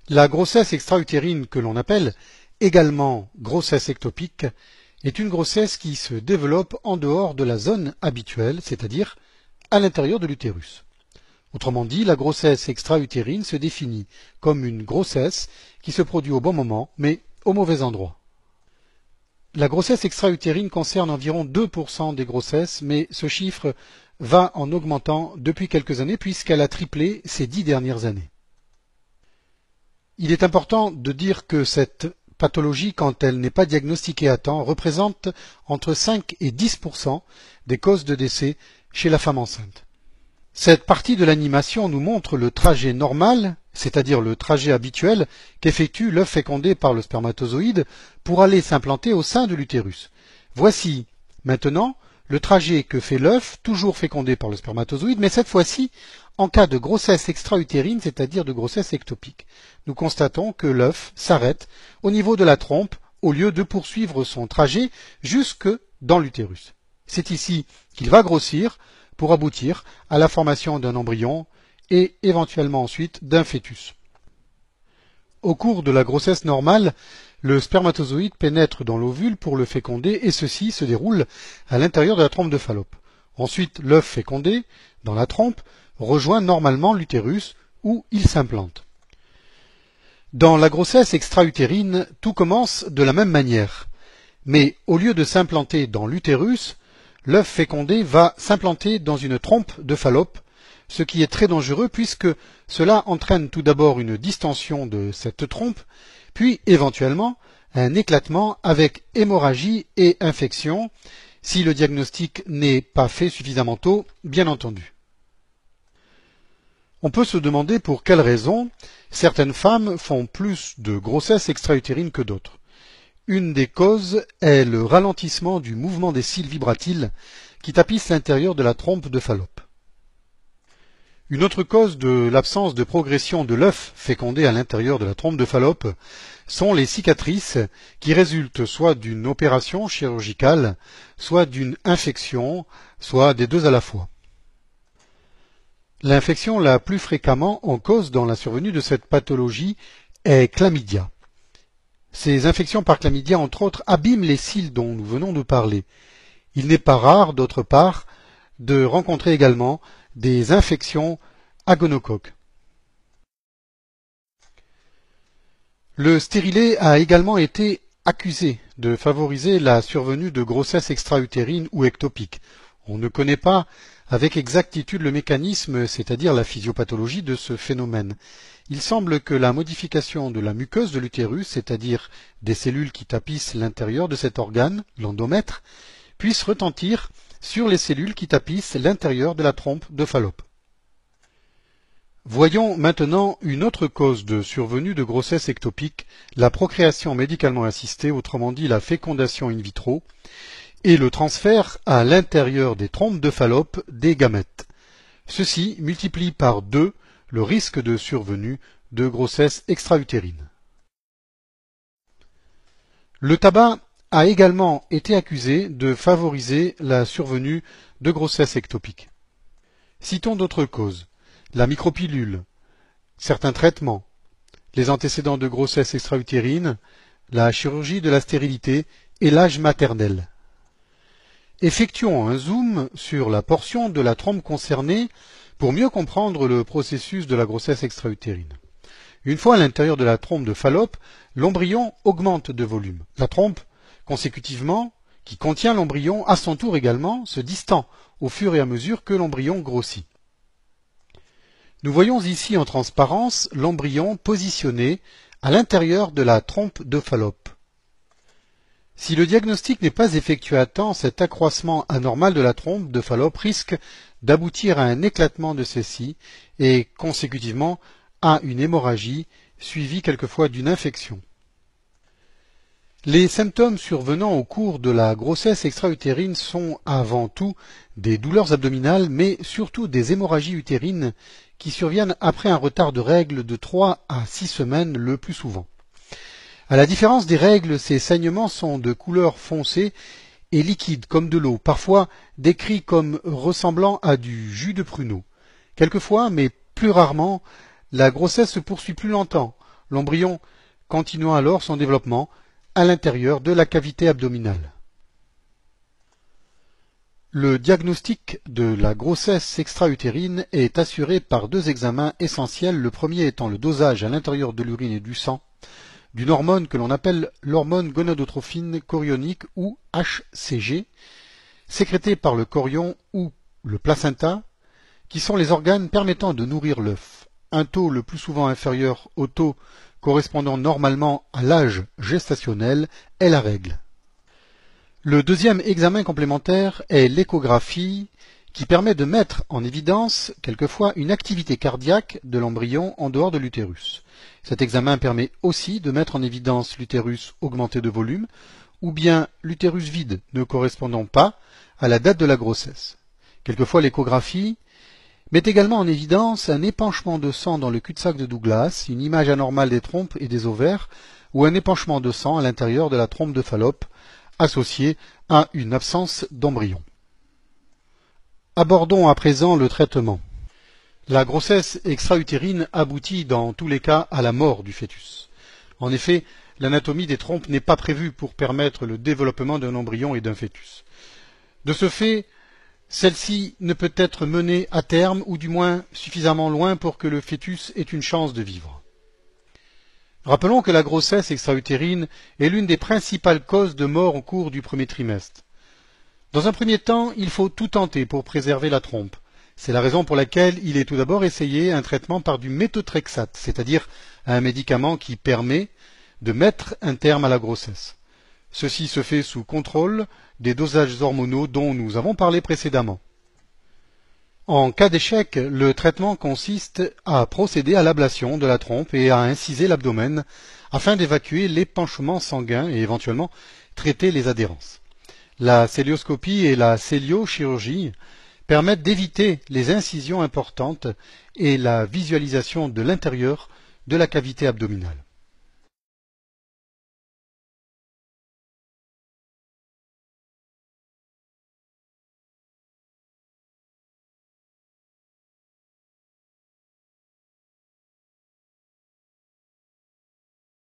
La grossesse extra-utérine que l'on appelle également grossesse ectopique est une grossesse qui se développe en dehors de la zone habituelle, c'est-à-dire à l'intérieur de l'utérus. Autrement dit, la grossesse extra-utérine se définit comme une grossesse qui se produit au bon moment, mais au mauvais endroit. La grossesse extra-utérine concerne environ 2% des grossesses, mais ce chiffre va en augmentant depuis quelques années puisqu'elle a triplé ces 10 dernières années. Il est important de dire que cette pathologie, quand elle n'est pas diagnostiquée à temps, représente entre 5 et 10% des causes de décès chez la femme enceinte. Cette partie de l'animation nous montre le trajet normal, c'est-à-dire le trajet habituel qu'effectue l'œuf fécondé par le spermatozoïde pour aller s'implanter au sein de l'utérus. Voici maintenant le trajet que fait l'œuf, toujours fécondé par le spermatozoïde, mais cette fois-ci en cas de grossesse extra-utérine, c'est-à-dire de grossesse ectopique. Nous constatons que l'œuf s'arrête au niveau de la trompe au lieu de poursuivre son trajet jusque dans l'utérus. C'est ici qu'il va grossir pour aboutir à la formation d'un embryon et éventuellement ensuite d'un fœtus. Au cours de la grossesse normale, le spermatozoïde pénètre dans l'ovule pour le féconder et ceci se déroule à l'intérieur de la trompe de Fallope. Ensuite, l'œuf fécondé, dans la trompe, rejoint normalement l'utérus où il s'implante. Dans la grossesse extra-utérine, tout commence de la même manière. Mais au lieu de s'implanter dans l'utérus, l'œuf fécondé va s'implanter dans une trompe de Fallope, ce qui est très dangereux puisque cela entraîne tout d'abord une distension de cette trompe, puis éventuellement un éclatement avec hémorragie et infection, si le diagnostic n'est pas fait suffisamment tôt, bien entendu. On peut se demander pour quelles raisons certaines femmes font plus de grossesses extra-utérines que d'autres. Une des causes est le ralentissement du mouvement des cils vibratiles qui tapissent l'intérieur de la trompe de Fallope. Une autre cause de l'absence de progression de l'œuf fécondé à l'intérieur de la trompe de Fallope sont les cicatrices qui résultent soit d'une opération chirurgicale, soit d'une infection, soit des deux à la fois. L'infection la plus fréquemment en cause dans la survenue de cette pathologie est chlamydia. Ces infections par chlamydia, entre autres, abîment les cils dont nous venons de parler. Il n'est pas rare, d'autre part, de rencontrer également des infections à gonocoque. Le stérilet a également été accusé de favoriser la survenue de grossesses extra-utérines ou ectopiques. On ne connaît pas avec exactitude le mécanisme, c'est-à-dire la physiopathologie de ce phénomène. Il semble que la modification de la muqueuse de l'utérus, c'est-à-dire des cellules qui tapissent l'intérieur de cet organe, l'endomètre, puisse retentir sur les cellules qui tapissent l'intérieur de la trompe de Fallope. Voyons maintenant une autre cause de survenue de grossesse ectopique, la procréation médicalement assistée, autrement dit la fécondation in vitro, et le transfert à l'intérieur des trompes de Fallope des gamètes. Ceci multiplie par 2 le risque de survenue de grossesse extra-utérine. Le tabac a également été accusé de favoriser la survenue de grossesse ectopique. Citons d'autres causes. La micropilule, certains traitements, les antécédents de grossesse extra-utérine, la chirurgie de la stérilité et l'âge maternel. Effectuons un zoom sur la portion de la trompe concernée pour mieux comprendre le processus de la grossesse extra-utérine. Une fois à l'intérieur de la trompe de Fallope, l'embryon augmente de volume. La trompe, consécutivement, qui contient l'embryon, à son tour également, se distend au fur et à mesure que l'embryon grossit. Nous voyons ici en transparence l'embryon positionné à l'intérieur de la trompe de Fallope. Si le diagnostic n'est pas effectué à temps, cet accroissement anormal de la trompe de Fallope risque d'aboutir à un éclatement de celle-ci et consécutivement à une hémorragie suivie quelquefois d'une infection. Les symptômes survenant au cours de la grossesse extra-utérine sont avant tout des douleurs abdominales, mais surtout des hémorragies utérines qui surviennent après un retard de règles de 3 à 6 semaines le plus souvent. À la différence des règles, ces saignements sont de couleur foncée et liquide comme de l'eau, parfois décrits comme ressemblant à du jus de pruneau. Quelquefois, mais plus rarement, la grossesse se poursuit plus longtemps, l'embryon continuant alors son développement à l'intérieur de la cavité abdominale. Le diagnostic de la grossesse extra-utérine est assuré par deux examens essentiels, le premier étant le dosage à l'intérieur de l'urine et du sang d'une hormone que l'on appelle l'hormone gonadotrophine chorionique ou HCG, sécrétée par le chorion ou le placenta, qui sont les organes permettant de nourrir l'œuf. Un taux le plus souvent inférieur au taux correspondant normalement à l'âge gestationnel est la règle. Le deuxième examen complémentaire est l'échographie, qui permet de mettre en évidence quelquefois une activité cardiaque de l'embryon en dehors de l'utérus. Cet examen permet aussi de mettre en évidence l'utérus augmenté de volume ou bien l'utérus vide ne correspondant pas à la date de la grossesse. Quelquefois l'échographie met également en évidence un épanchement de sang dans le cul-de-sac de Douglas, une image anormale des trompes et des ovaires ou un épanchement de sang à l'intérieur de la trompe de Fallope associé à une absence d'embryon. Abordons à présent le traitement. La grossesse extra-utérine aboutit dans tous les cas à la mort du fœtus. En effet, l'anatomie des trompes n'est pas prévue pour permettre le développement d'un embryon et d'un fœtus. De ce fait, celle-ci ne peut être menée à terme ou du moins suffisamment loin pour que le fœtus ait une chance de vivre. Rappelons que la grossesse extra-utérine est l'une des principales causes de mort au cours du premier trimestre. Dans un premier temps, il faut tout tenter pour préserver la trompe. C'est la raison pour laquelle il est tout d'abord essayé un traitement par du méthotrexate, c'est-à-dire un médicament qui permet de mettre un terme à la grossesse. Ceci se fait sous contrôle des dosages hormonaux dont nous avons parlé précédemment. En cas d'échec, le traitement consiste à procéder à l'ablation de la trompe et à inciser l'abdomen afin d'évacuer l'épanchement sanguin et éventuellement traiter les adhérences. La cœlioscopie et la cœliochirurgie permettent d'éviter les incisions importantes et la visualisation de l'intérieur de la cavité abdominale.